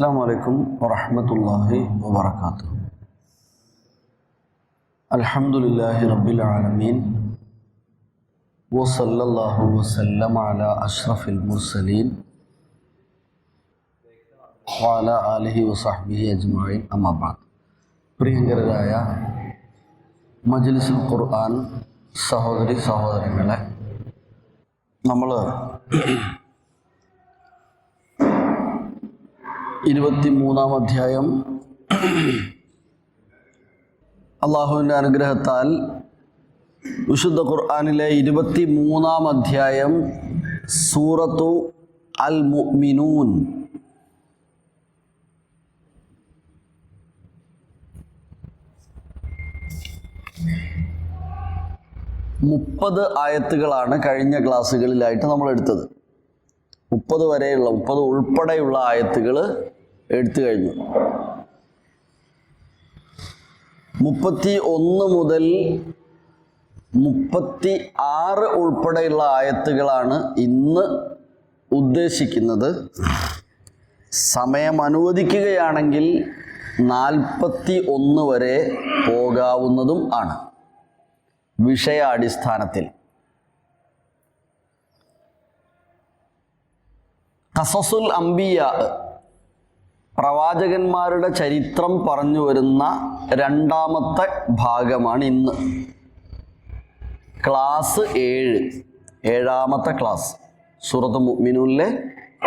അസ്സലാമു അലൈക്കും വറഹ്മത്തുള്ളാഹി വബറകാതുഹു. അൽഹംദുലില്ലാഹി റബ്ബിൽ ആലമീൻ വസല്ലല്ലാഹു വസല്ലമ അലാ അഷ്റഫിൽ മുർസലീൻ വഅലാ ആലിഹി വസഹ്ബിഹി അജ്മഈൻ. അമ്മാ ബഅദ്. പ്രിയങ്കരായ മജ്ലിസുൽ ഖുർആൻ സഹോദരങ്ങളെ, നമ്മൾ 23-ാം അധ്യായം അള്ളാഹുവിൻ്റെ അനുഗ്രഹത്താൽ വിശുദ്ധ ഖുർആനിലെ 23-ാം അധ്യായം സൂറത്തു അൽ മുഅ്മിനൂൻ മുപ്പത് ആയത്തുകളാണ് കഴിഞ്ഞ ക്ലാസ്സുകളിലായിട്ട് നമ്മൾ എടുത്തത്. 30 ഉൾപ്പെടെയുള്ള ആയത്തുകൾ എടുത്തു കഴിഞ്ഞു. 31 മുതൽ 36 ഉൾപ്പെടെയുള്ള ആയത്തുകളാണ് ഇന്ന് ഉദ്ദേശിക്കുന്നത്. സമയം അനുവദിക്കുകയാണെങ്കിൽ 41 വരെ പോകാവുന്നതും ആണ് വിഷയാടിസ്ഥാനത്തിൽ. ഖസസുൽ അംബിയ, പ്രവാചകന്മാരുടെ ചരിത്രം പറഞ്ഞു വരുന്ന 2-ാമത്തെ ഭാഗമാണ് ഇന്ന്. ക്ലാസ് 7-ാമത്തെ ക്ലാസ്, സൂറത്ത് മുഅ്മിനൂനിലെ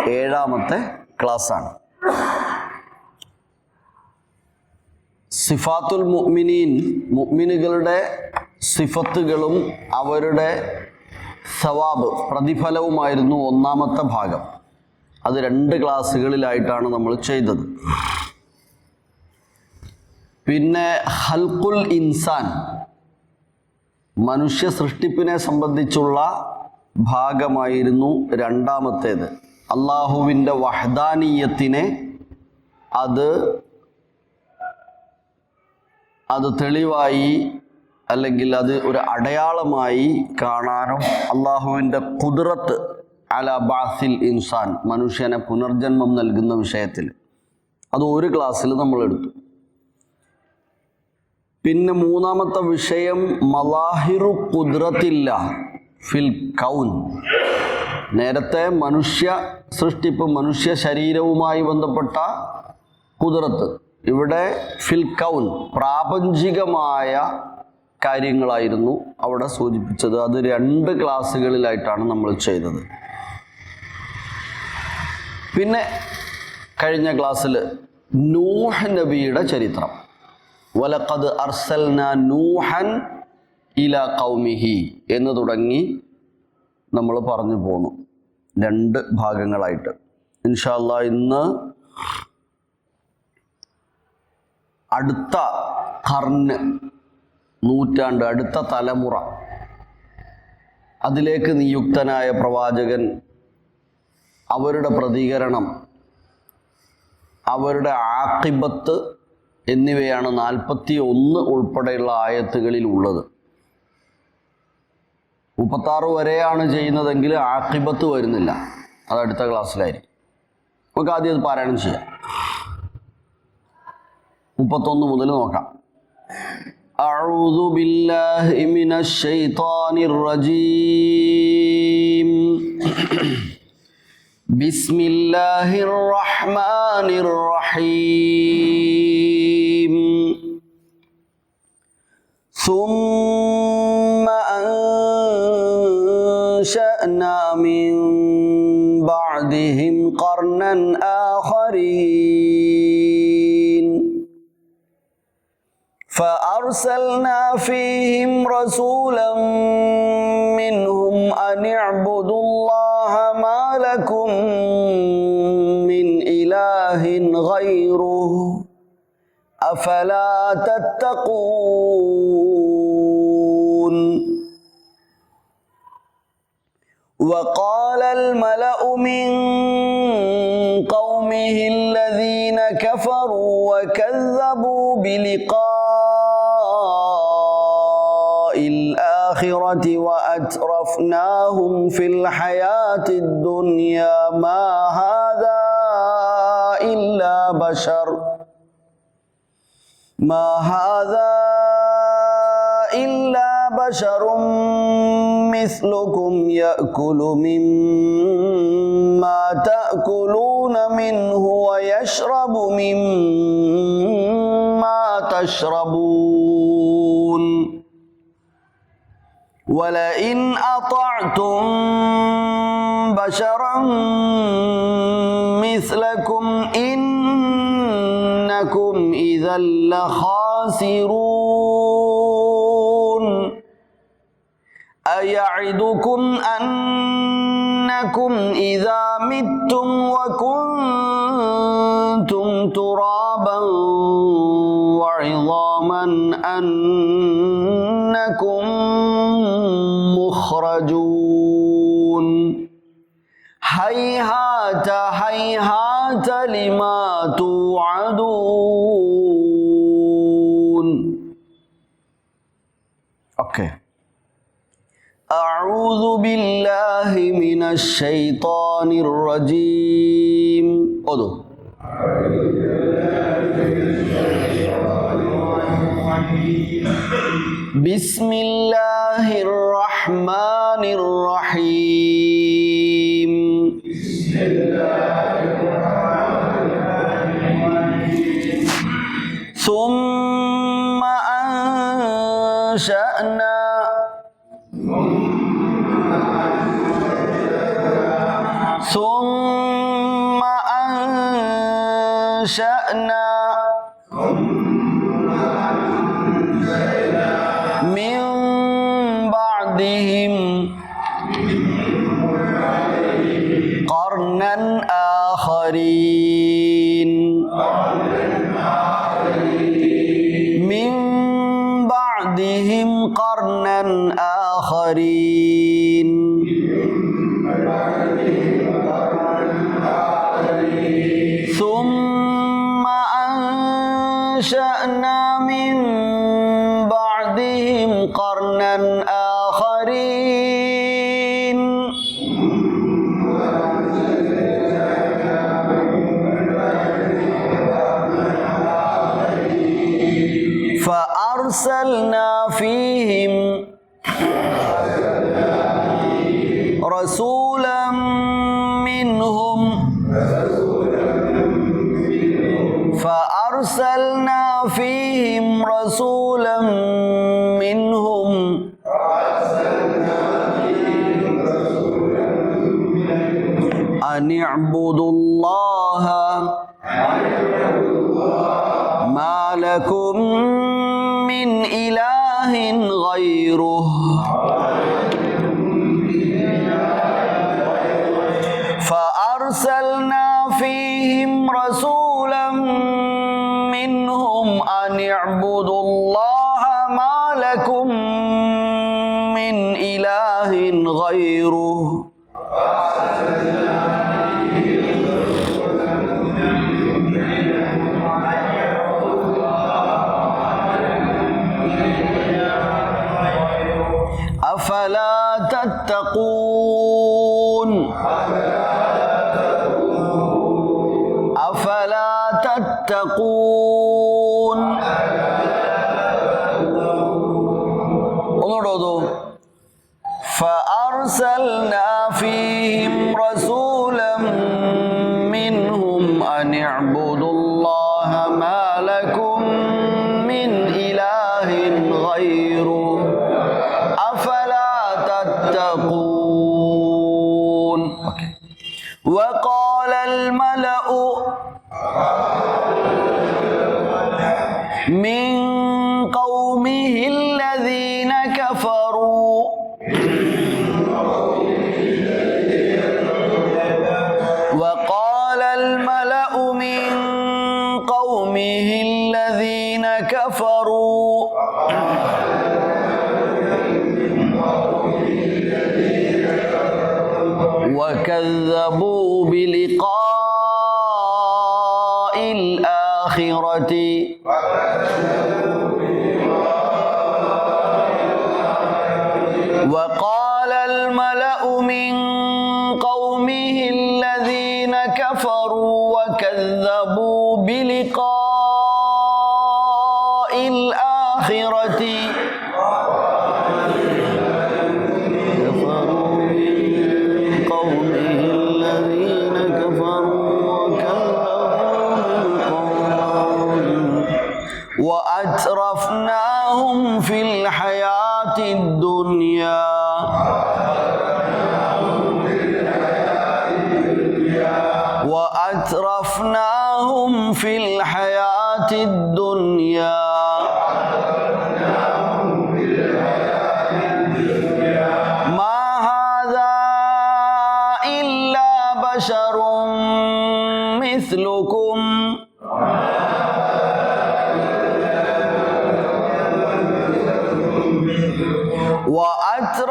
7-ാമത്തെ ക്ലാസ്സാണ്. സിഫാത്തുൽ മുഅ്മിനീൻ, മുഅ്മിനുകളുടെ സിഫത്തുകളും അവരുടെ സവാബ്, പ്രതിഫലവുമായിരുന്നു 1-ാമത്തെ ഭാഗം. അത് 2 ക്ലാസ്സുകളിലായിട്ടാണ് നമ്മൾ ചെയ്തത്. പിന്നെ ഖൽഖുൽ ഇൻസാൻ, മനുഷ്യ സൃഷ്ടിപ്പിനെ സംബന്ധിച്ചുള്ള ഭാഗമായിരുന്നു 2-ാമത്തേത്. അള്ളാഹുവിൻ്റെ വഹ്ദാനിയത്തിനെ അത് തെളിവായി, അല്ലെങ്കിൽ അത് ഒരു അടയാളമായി കാണാനും, അള്ളാഹുവിൻ്റെ ഖുദ്റത്ത് അല ബാസിൽ ഇൻസാൻ, മനുഷ്യനെ പുനർജന്മം നൽകുന്ന വിഷയത്തിൽ അത് ഒരു ക്ലാസ്സിൽ നമ്മൾ എടുത്തു. പിന്നെ 3-ാമത്തെ വിഷയം മലാഹിറു ഖുദ്റത്തില്ല ഫിൽ കൗൻ. നേരത്തെ മനുഷ്യ സൃഷ്ടിപ്പ്, മനുഷ്യ ശരീരവുമായി ബന്ധപ്പെട്ട ഖുദ്റത്ത്, ഇവിടെ ഫിൽ കൗൻ, പ്രാപഞ്ചികമായ കാര്യങ്ങളായിരുന്നു അവിടെ സൂചിപ്പിച്ചത്. അത് 2 ക്ലാസ്സുകളിലായിട്ടാണ് നമ്മൾ ചെയ്തത്. പിന്നെ കഴിഞ്ഞ ക്ലാസ്സിൽ നൂഹ് നബിയുടെ ചരിത്രം, വലഖദ് അർസൽനാ നൂഹൻ ഇലാ ഖൗമിഹി എന്ന് തുടങ്ങി നമ്മൾ പറഞ്ഞു പോന്നു 2 ഭാഗങ്ങളായിട്ട്. ഇൻഷാ അല്ലാഹ് ഇന്ന് അടുത്ത ഖർന്, നൂറ്റാണ്ട്, അടുത്ത തലമുറ, അതിലേക്ക് നിയുക്തനായ പ്രവാചകൻ, അവരുടെ പ്രതികരണം, അവരുടെ ആഖിബത്ത് എന്നിവയാണ് 41 ഉൾപ്പെടെയുള്ള ആയത്തുകളിൽ ഉള്ളത്. 36 വരെയാണ് ചെയ്യുന്നതെങ്കിൽ ആഖിബത്ത് വരുന്നില്ല. അത് അടുത്ത ക്ലാസ്സിലായിരിക്കും. നമുക്ക് ആദ്യം അത് പാരായണം ചെയ്യാം. 31 മുതൽ നോക്കാം. അഊദു ബില്ലാഹി മിനശ് ശൈത്വാനിർ റജീം. ബിസ്മില്ലാഹിർ റഹ്മാനിർ റഹീം. സുമ്മ അൻശഅനാ മിൻ ബഅദിഹിം ഖർനൻ ആഖരീൻ. فأرسلنا فيهم رسولا منهم أن اعبدوا الله ما لكم من إله غيره أفلا تتقون. وقال الملأ من قومه الذين كفروا وكذبوا بلقاء الآخرة وأترفناهم في الحياة الدنيا ما هذا إلا إلا بشر ما هذا إلا بشر مثلكم يأكل مما تأكلون منه ويشرب مما تشربون ولئن أطعتم بشرا مثلكم إنكم إذا لخاسرون أيعدكم أنكم إذا متم وكنتم ترابا وعظاما أنكم مخرجون هيهات هيهات لما توعدون. Okay. أعوذ بالله من الشيطان الرجيم. بسم الله الرحمن الرحيم. ثم أنشأنا من بعدهم قرنا آخرين من بعدهم قرنا آخرين ثم أنشأنا من بعدهم قرنا آخرين فأرسلنا فيهم رسولا منهم فأرسلنا فيهم رسولا منهم أن اعبدوا الله ما لكم من إله غيره فأرسلنا فيهم رسولا منهم أن اعبدوا الله ما لكم من إله غيره أفلا تتقون أفلا تتقون فأرسلنا فيهم رسولا منهم أن اعبدوا الله ما لكم من إله غيره أفلا تتقون. وقال الملأ من قومه الذين كفروا وقال الملأ من قومه الذين كفروا وكذبوا بلقاء الآخرة وقال الملأ من قومه الذين كفروا وكذبوا بلقاء الآخرة وأترفناهم في الحياة الدنيا وأترفناهم في الحياة الدنيا ما هذا إلا بشر مثلكم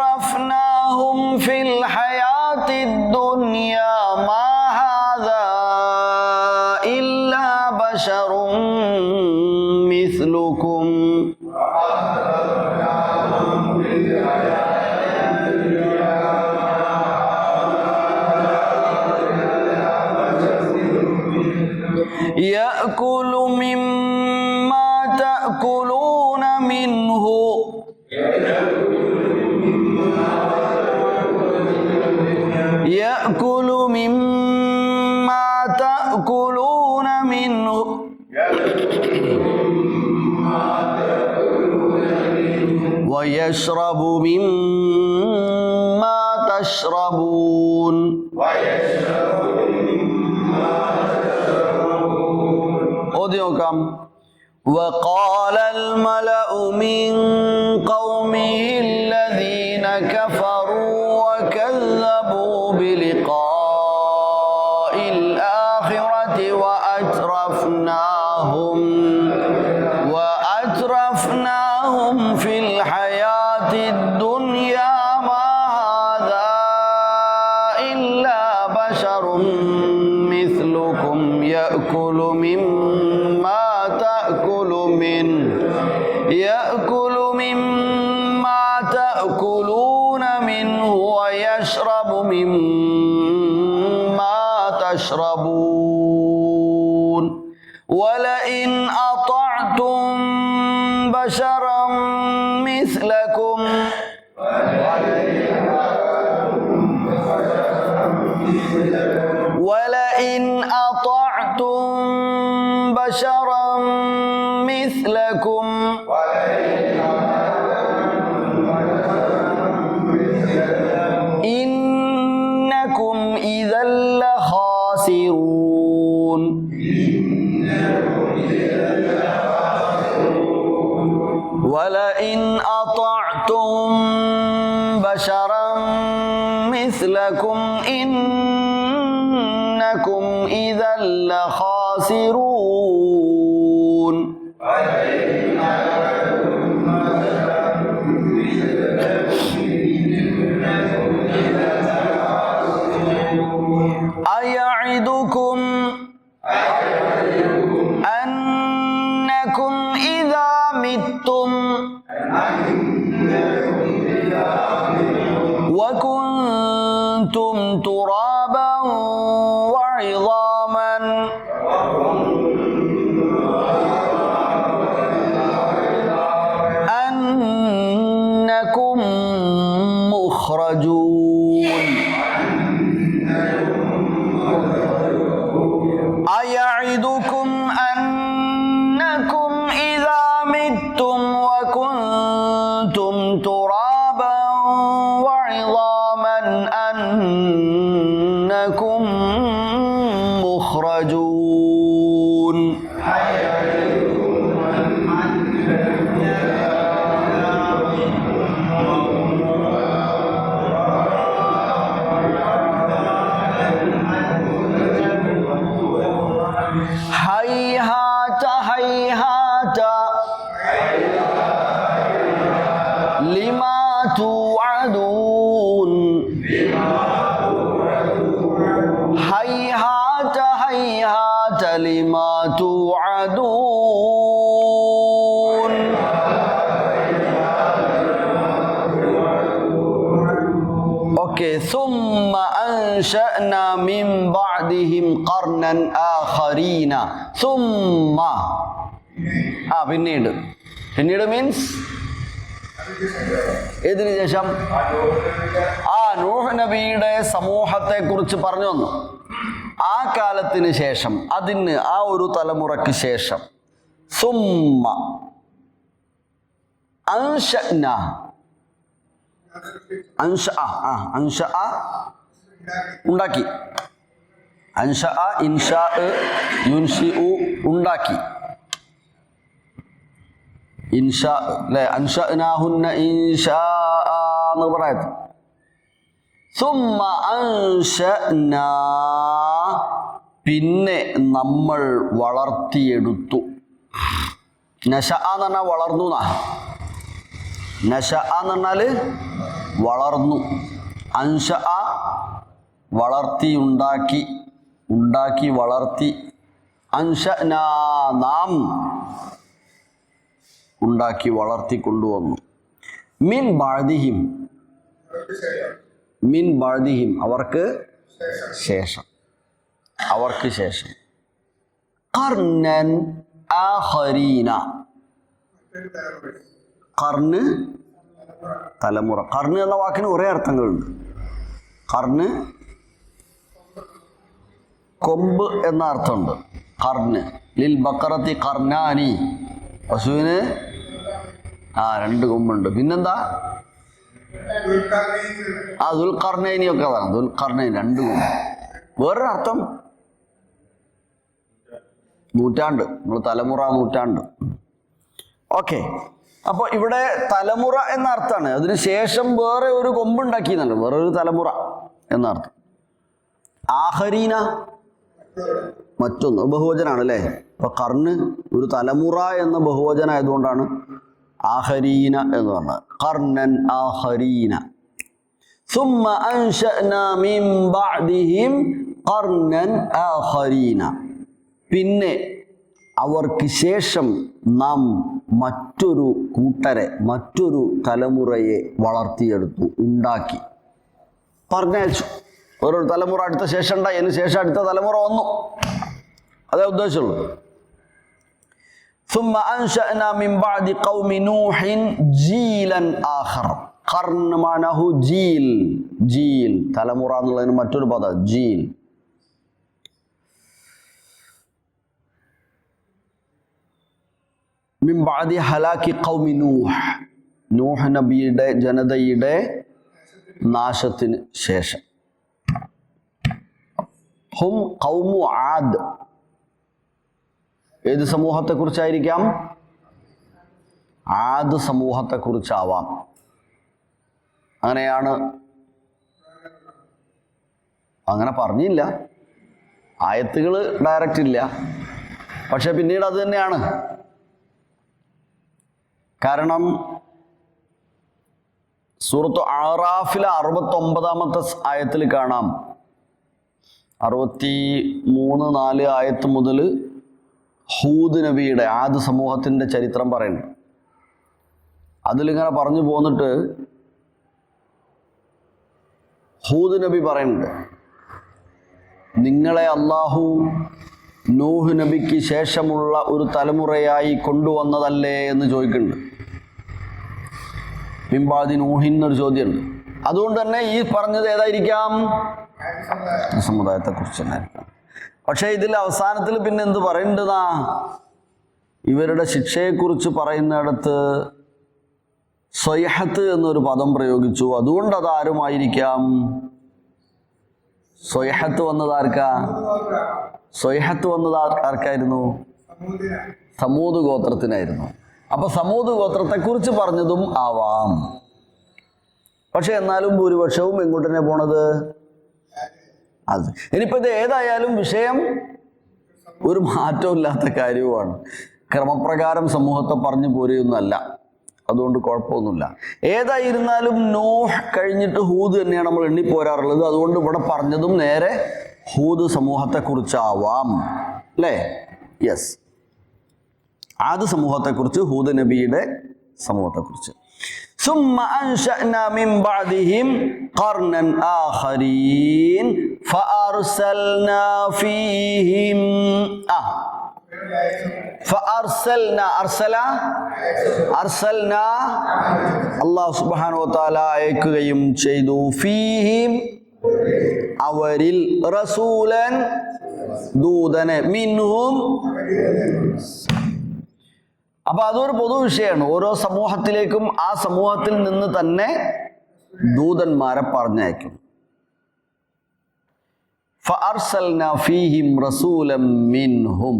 وأترفناهم في الحياة الدنيا ما هذا إلا بشر مثلكم يأكل مما تأكلون منه يأكل مما تأكلون منه ويشرب مما تشربون أوديوكم وقال الملأ من قومه الذين كفروا وكذبوا بلقاء الآخرة وأترفناهم في الحياة الدنيا ما هذا إلا بشر مثلكم يأكل مما تأكلون منه ويشرب مما تشربون ولئن أطعتم بشرا مثلكم ولئن أطعتم بشرا مثلكم إنكم إذا لخاسرون ولئن أطعتم بشرا مثلكم إنكم إذا لخاسرون أيعدكم أنكم إذا متم وكنتم ترابا وعظاما أنكم مخرجون أيعدكم أنكم إذا متم وكنتم ترابا وعظاما أنكم مخرجون هيهات هيهات لما توعدون هيهات هيهات لما توعدون أوكي ثم أنشأنا من بعدهم قرنا آخرين ثم പിന്നീട് മീൻസ് ഏതിനു ശേഷം നൂഹ് നബിയുടെ സമൂഹത്തെ കുറിച്ച് പറഞ്ഞു വന്നു. ആ കാലത്തിന് ശേഷം, അതിന് ആ ഒരു തലമുറയ്ക്ക് ശേഷം സുമ്മ അൻശഅനാ ഉണ്ടാക്കി. ഇൻഷാ യുൻഷിഉ ഉണ്ടാക്കി. ഇൻഷാ അല്ലേ, അൻഷഅനാഹുന്ന ഇൻഷാ എന്ന് പറയത്. സുമ്മ അൻഷഅനാ പിന്നെ നമ്മൾ വളർത്തിയെടുത്തു. നശഅ എന്ന് പറഞ്ഞാൽ വളർന്നു എന്നാ. നശഅ എന്ന് പറഞ്ഞാൽ വളർന്നു. അൻഷഅ വളർത്തി, ഉണ്ടാക്കി വളർത്തി. അൻഷഅനാ നാം ഉണ്ടാക്കി വളർത്തി കൊണ്ടുവന്നു. മിൻ ബഅദിഹിം അവർക്ക് ശേഷം. ഖർനൻ ആഖരീന, ഖർന് തലമുറ. ഖർന് എന്ന വാക്കിന് കുറേ അർത്ഥങ്ങളുണ്ട്. ഖർന് കൊമ്പ് എന്ന അർത്ഥമുണ്ട്. ഖർന് ലിൽ ബഖറത്തി ഖർനാനി, പശുവിന് 2 കൊമ്പുണ്ട്. പിന്നെന്താ ദുൽഖർനൈനിയൊക്കെ അതാണ്. ദുൽഖർനൈൻ 2 കൊമ്പ്. വേറൊരർത്ഥം നൂറ്റാണ്ട്. നമ്മൾ തലമുറ, നൂറ്റാണ്ട്. ഓക്കെ, അപ്പോൾ ഇവിടെ തലമുറ എന്ന അർത്ഥമാണ്. അതിന് ശേഷം വേറെ ഒരു കൊമ്പുണ്ടാക്കി എന്നല്ല, വേറെ ഒരു തലമുറ എന്നർത്ഥം. ആഖരീന മറ്റൊന്ന് ബഹുവചനാണ് അല്ലേ. അപ്പൊ ഖർന് ഒരു തലമുറ എന്ന ബഹുവചന ആയതുകൊണ്ടാണ് ആഖരീന എന്ന് പറഞ്ഞത്. ഖർനൻ ആഖരീന. സുമ്മ അൻശഅനാ മിൻ ബഅദിഹിം ഖർനൻ ആഖരീന പിന്നെ അവർക്ക് ശേഷം നാം മറ്റൊരു കൂട്ടരെ, മറ്റൊരു തലമുറയെ വളർത്തിയെടുത്തു, ഉണ്ടാക്കി, പറഞ്ഞയച്ചു. ഓരോ തലമുറ അടുത്ത ശേഷം ഉണ്ടായി, അതിന് ശേഷം അടുത്ത തലമുറ വന്നു. അതേ ഉദ്ദേശമുള്ളൂ. ثم أنشأنا من بعد قوم نوح جيلا آخر. ഖർൻ മാനഹു ജീൽ. ജീൽ തലമുറ എന്നുള്ളതിന് മറ്റൊരു പദം ജീൽ. മിൻ ബഅദി ഹലാക്കി ഖൗമി നൂഹ്, നൂഹ് നബിയുടെ ജനതയുടെ നാശത്തിന് ശേഷം. ഹും ഖൗമു ആദ്. ഏത് സമൂഹത്തെക്കുറിച്ചായിരിക്കാം? ആദ് സമൂഹത്തെക്കുറിച്ചാവാം. അങ്ങനെയാണ്, അങ്ങനെ പറഞ്ഞില്ല, ആയത്തുകൾ ഡയറക്റ്റ് ഇല്ല, പക്ഷെ പിന്നീട് അത് തന്നെയാണ്. കാരണം സൂറത്ത് അറാഫിലെ 69-ാമത്തെ ആയത്തിൽ കാണാം, 63-4 ആയത്ത് മുതൽ ഹൂദ് നബിയുടെ ആദ് സമൂഹത്തിൻ്റെ ചരിത്രം പറയുന്നു. അതിലിങ്ങനെ പറഞ്ഞു പോന്നിട്ട് ഹൂദ് നബി പറയുന്നുണ്ട്, നിങ്ങളെ അള്ളാഹു നൂഹ് നബിക്ക് ശേഷമുള്ള ഒരു തലമുറയായി കൊണ്ടുവന്നതല്ലേ എന്ന് ചോദിക്കുന്നുണ്ട്. മിൻബഅദി നൂഹിൻ എന്നൊരു ചോദ്യമുണ്ട്. അതുകൊണ്ട് തന്നെ ഈ പറഞ്ഞത് ഏതായിരിക്കാം? സമുദായത്തെക്കുറിച്ച് തന്നെയായിരിക്കാം. പക്ഷേ ഇതിൽ അവസാനത്തിൽ പിന്നെ എന്ത് പറയുന്നുണ്ടെന്നാ? ഇവരുടെ ശിക്ഷയെക്കുറിച്ച് പറയുന്നിടത്ത് സ്വയ്ഹത്ത് എന്നൊരു പദം പ്രയോഗിച്ചു. അതുകൊണ്ട് അതാരുമായിരിക്കാം? സ്വയ്ഹത്ത് വന്നത് ആർക്കാ? സ്വയ്ഹത്ത് വന്നത് ആർക്കായിരുന്നു? സമൂദ് ഗോത്രത്തിനായിരുന്നു. അപ്പൊ സമൂദ് ഗോത്രത്തെക്കുറിച്ച് പറഞ്ഞതും ആവാം. പക്ഷെ എന്നാലും ഭൂരിപക്ഷവും എങ്ങോട്ടന്നെ പോണത്? അത് ഇനിയിപ്പോൾ ഇത് ഏതായാലും വിഷയം ഒരു മാറ്റമില്ലാത്ത കാര്യവുമാണ്. ക്രമപ്രകാരം സമൂഹത്തെ പറഞ്ഞു പോരുകയൊന്നുമല്ല, അതുകൊണ്ട് കുഴപ്പമൊന്നുമില്ല. ഏതായിരുന്നാലും നൂഹ് കഴിഞ്ഞിട്ട് ഹൂദ് തന്നെയാണ് നമ്മൾ എണ്ണിപ്പോരാറുള്ളത്. അതുകൊണ്ട് ഇവിടെ പറഞ്ഞതും നേരെ ഹൂദ് സമൂഹത്തെക്കുറിച്ചാവാം അല്ലേ? യെസ്, ആദ് സമൂഹത്തെക്കുറിച്ച്, ഹൂദ് നബിയുടെ സമൂഹത്തെക്കുറിച്ച്. ثم أنشأنا من بعدهم قرنا آخرين فأرسلنا فيهم أرسلنا അല്ലാഹു സുബ്ഹാനഹു വ തആല അയക്കുകയും ചെയ്തു ഫീഹിം അവരിൽ റസൂലൻ ദൂതനെ മിൻഹും. അപ്പൊ അതൊരു പൊതു വിഷയമാണ്. ഓരോ സമൂഹത്തിലേക്കും ആ സമൂഹത്തിൽ നിന്ന് തന്നെ ദൂതന്മാരെ പറഞ്ഞയക്കും. ഫഅർസൽനാ ഫീഹിം റസൂലൻ മിൻഹും.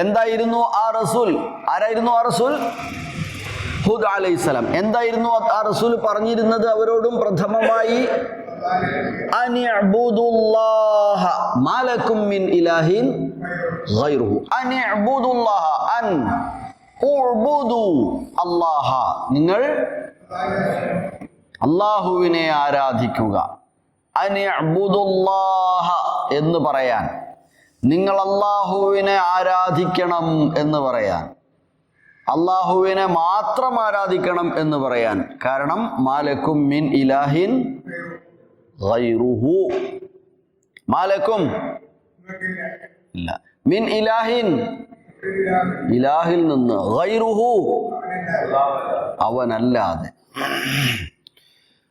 എന്തായിരുന്നു ആ റസൂൽ? ആരായിരുന്നു ആ റസൂൽ? ഹൂദ് അലൈഹിസ്സലാം. എന്തായിരുന്നു ആ റസൂൽ പറഞ്ഞിരുന്നത് അവരോടും? പ്രഥമമായി അനിഅ്ബുദുല്ലാഹ മാ ലക്കും മിൻ ഇലാഹിൻ ഗൈറുഹു. അനിഅ്ബുദുല്ലാഹ അൻ ഉഅ്ബുദു അല്ലാഹ, നിങ്ങൾ അല്ലാഹുവിനെ ആരാധിക്കുക. അനിഅ്ബുദുല്ലാഹ എന്ന് പറയാൻ, നിങ്ങൾ അല്ലാഹുവിനെ ആരാധിക്കണം എന്ന് പറയാൻ, അല്ലാഹുവിനെ മാത്രം ആരാധിക്കണം എന്ന് പറയാൻ. കാരണം മാലക്കും മിൻ ഇലാഹിൻ ഗൈറുഹു, മാലക്കും ഇല്ല, മിൻ ഇലാഹിൻ ഇലാഹിൽ നിന്ന്, ഗൈറുഹു അവനല്ലാതെ.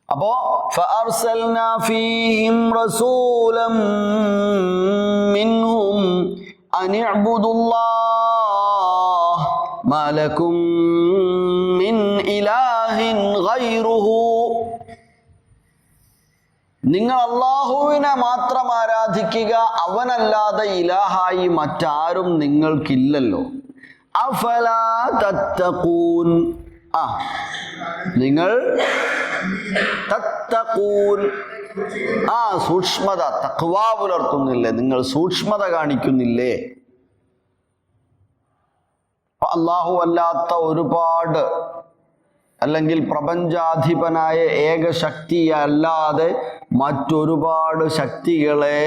അപ്പോ ഫഅർസൽനാ ഫീഹിം റസൂലൻ മിൻഹും അനിഅ്ബുദുല്ലാഹ മാ ലക്കും മിൻ ഇലാഹിൻ ഗൈറുഹു. നിങ്ങൾ അല്ലാഹുവിനെ മാത്രം ആരാധിക്കുക, അവനല്ലാതെ ഇലാഹായി മറ്റാരും നിങ്ങൾക്കില്ലല്ലോ. അഫലാ തത്തഖൂൻ, നിങ്ങൾ തത്തഖൂൻ, സൂക്ഷ്മത, തഖ്വ പുലർത്തുന്നില്ലേ? നിങ്ങൾ സൂക്ഷ്മത കാണിക്കുന്നില്ലേ? അല്ലാഹു അല്ലാത്ത ഒരുപാട്, അല്ലെങ്കിൽ പ്രപഞ്ചാധിപനായ ഏകശക്തിയല്ലാതെ മറ്റൊരുപാട് ശക്തികളെ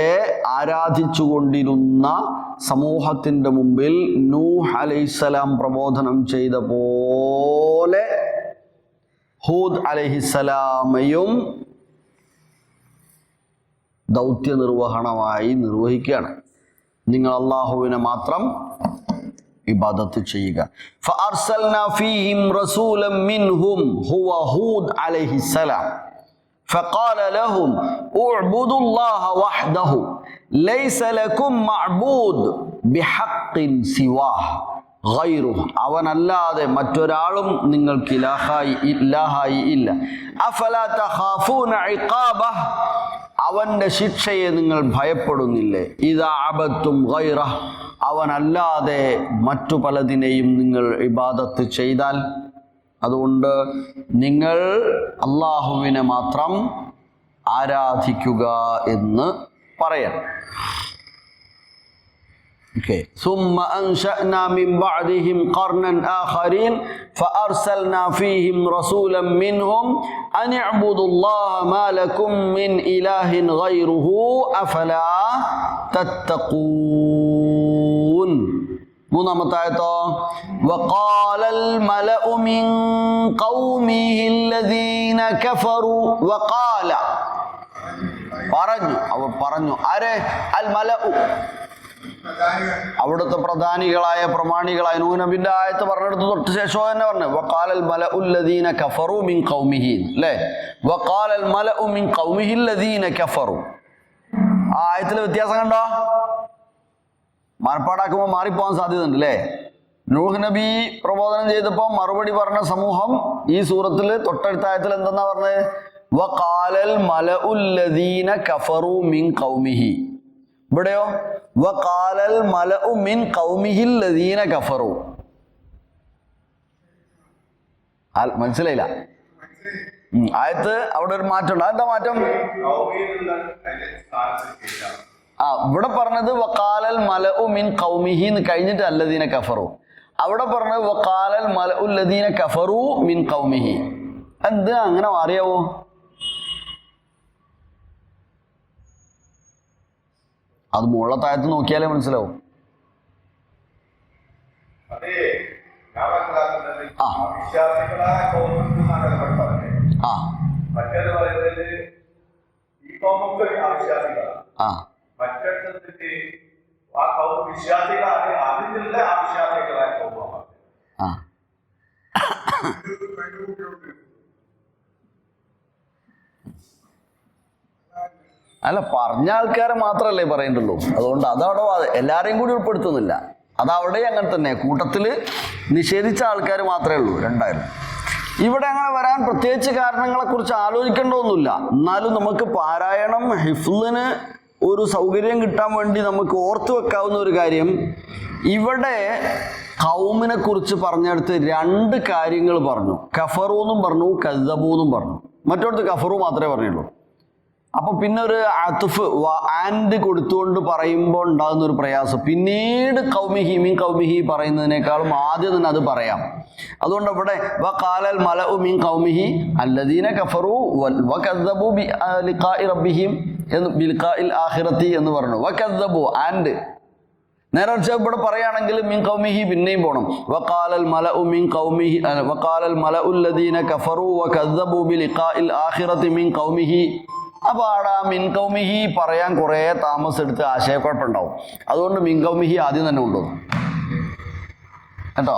ആരാധിച്ചു കൊണ്ടിരുന്ന സമൂഹത്തിൻ്റെ മുമ്പിൽ നൂഹ് അലൈഹിസ്സലാം പ്രബോധനം ചെയ്ത പോലെ ഹൂദ് അലൈഹിസ്സലാമയും ദൗത്യ നിർവഹണമായി നിർവഹിക്കുകയാണ്. നിങ്ങൾ അല്ലാഹുവിനെ മാത്രം ഇബാദത്ത് ചെയ്യുക. ഫഅർസൽനാ ഫീഹിം റസൂലൻ മിൻഹും ഹുവ ഹൂദ് അലൈഹിസ്സലാം ഫഖാല ലഹും ഉഅ്ബുദുല്ലാഹ വഹ്ദഹു ലൈസ ലക്കും മഅ്ബൂദ് ബിഹഖ്ഖിൻ സിവാഹ് ഗൈറുഹു. അവനല്ലാതെ മറ്റൊരാളും നിങ്ങൾക്ക് ഇലാഹായി ഇല്ല. അഫലാ തഖാഫൂന ഇഖാബഹ്, അവന്റെ ശിക്ഷയെ നിങ്ങൾ ഭയപ്പെടുന്നില്ലേ? ഇദാ അബദ്തും ഗൈറഹ്, അവനല്ലാതെ മറ്റു പലതിനെയും നിങ്ങൾ ഇബാദത്ത് ചെയ്താൽ. അതുകൊണ്ട് നിങ്ങൾ അല്ലാഹുവിനെ മാത്രം ആരാധിക്കുക എന്ന് പറയാം. ثم أنشأنا من بعدهم قرنا آخرين فأرسلنا فيهم رسولا منهم أن اعبدوا الله ما لكم من إله غيره أفلا تتقون. മൂന്നാമത്തെ ആയത്തോ وقال الملأ من قومه الذين كفروا وقال, അവർ പറഞ്ഞു ആരെ? അൽ മലഉ, അവിടുത്തെ പ്രധാനികളായ പ്രമാണികളായ നൂഹ് നബിന്റെ ആയത്ത് പറഞ്ഞെടുത്ത് തൊട്ട് ശേഷം തന്നെ പറഞ്ഞു വഖാലൽ മലഉൽ ലദീന കഫറു മിൻ ഖൗമിഹി, അല്ലേ? വഖാലൽ മലഉ മിൻ ഖൗമിഹി ലദീന കഫറു. ആ ആയത്തിലെ വ്യത്യാസം കണ്ടോ? മാർപ്പാടാക്കുമ്പോൾ മാറിപ്പോകാൻ സാധ്യതയുണ്ട്, അല്ലേ? നൂഹ് നബി പ്രബോധനം ചെയ്തപ്പോൾ മറുപടി പറഞ്ഞ സമൂഹം ഈ സൂറത്തിൽ തൊട്ടടുത്ത ആയത്തിൽ എന്തെന്നാ പറഞ്ഞത്? വഖാലൽ മലഉൽ ലദീന കഫറു മിൻ ഖൗമിഹി. ഇവിടെയോ വഖാലൽ മലഉ മിൻ ഖൗമിഹിൽ ലദീന കഫറു. മനസ്സിലായില്ല? ആയത്ത് അവിടെ ഒരു മാറ്റമുണ്ട്. അതെന്താ മാറ്റം? ഇവിടെ പറഞ്ഞത് വഖാലൽ മലഉ മിൻ ഖൗമിഹി എന്ന് കഴിഞ്ഞിട്ട് അല്ലദീന കഫറു. അവിടെ പറഞ്ഞത് വഖാലൽ മലഉ ലദീന കഫറു മിൻ ഖൗമിഹി. എന്ത് അങ്ങനെ അറിയാവോ? അത് മുകളിലത്തെ ആയത്ത് നോക്കിയാലേ മനസ്സിലാവും. ആ മറ്റേത് പറയുന്നത് ഈ കോമൊക്കെ അവിശ്വാസികളാണ്. ആ മറ്റൊരുത്തർക്ക് ആ കൗമ വിശ്വാസികളാണ്, അതിലുള്ള അവിശ്വാസികളായ കോമമാണ്. ആ അല്ല, പറഞ്ഞ ആൾക്കാരെ മാത്രമല്ലേ പറയണ്ടുള്ളൂ. അതുകൊണ്ട് അതവിടെ എല്ലാവരെയും കൂടി ഉൾപ്പെടുത്തുന്നില്ല. അതവിടെ അങ്ങനെ തന്നെ കൂട്ടത്തിൽ നിഷേധിച്ച ആൾക്കാർ മാത്രമേ ഉള്ളൂ, രണ്ടായാലും. ഇവിടെ അങ്ങനെ വരാൻ പ്രത്യേകിച്ച് കാരണങ്ങളെക്കുറിച്ച് ആലോചിക്കേണ്ടതൊന്നുമില്ല. എന്നാലും നമുക്ക് പാരായണം ഹിഫ്ളിന് ഒരു സൗകര്യം കിട്ടാൻ വേണ്ടി നമുക്ക് ഓർത്തു വെക്കാവുന്ന ഒരു കാര്യം, ഇവിടെ ഖൗമിനെ കുറിച്ച് പറഞ്ഞെടുത്ത് രണ്ട് കാര്യങ്ങൾ പറഞ്ഞു. കഫറു എന്നും പറഞ്ഞു, കദ്ദബു എന്നും പറഞ്ഞു. മറ്റോടത്ത് കഫറു മാത്രമേ പറഞ്ഞുള്ളൂ. അപ്പൊ പിന്നെ ഒരു അത്ഫ് ആൻഡ് കൊടുത്തുകൊണ്ട് പറയുമ്പോൾ ഉണ്ടാകുന്ന ഒരു പ്രയാസം, പിന്നീട് കൗമിഹി മിൻ കൗമിഹി പറയുന്നതിനേക്കാളും ആദ്യം തന്നെ അത് പറയാം. അതുകൊണ്ട് ഇവിടെ വഖാലൽ മലഉ മിൻ കൗമിഹി അല്ലദീന കഫറു വകദ്ദബു ബിലിഖാഇ റബ്ബിഹിം ബിലിഖാഇൽ ആഖിറതി എന്ന് പറഞ്ഞു. വകദ്ദബു ആൻഡ് നേരെ ഇവിടെ പറയുകയാണെങ്കിൽ മിൻ കൗമിഹി പിന്നെയും പോകണം. വഖാലൽ മലഉ മിൻ കൗമിഹി വഖാലൽ മലഉ അല്ലദീന കഫറു വകദ്ദബു ബിലിഖാഇൽ ആഖിറതി മിൻ കൗമിഹി. അപ്പോൾ അവിടെ മിൻ കൗമിഹി പറയാൻ കുറേ താമസം എടുത്ത് ആശയക്കുഴപ്പമുണ്ടാവും. അതുകൊണ്ട് മിൻ കൗമിഹി ആദ്യം തന്നെ കൊണ്ടുവന്നു കേട്ടോ.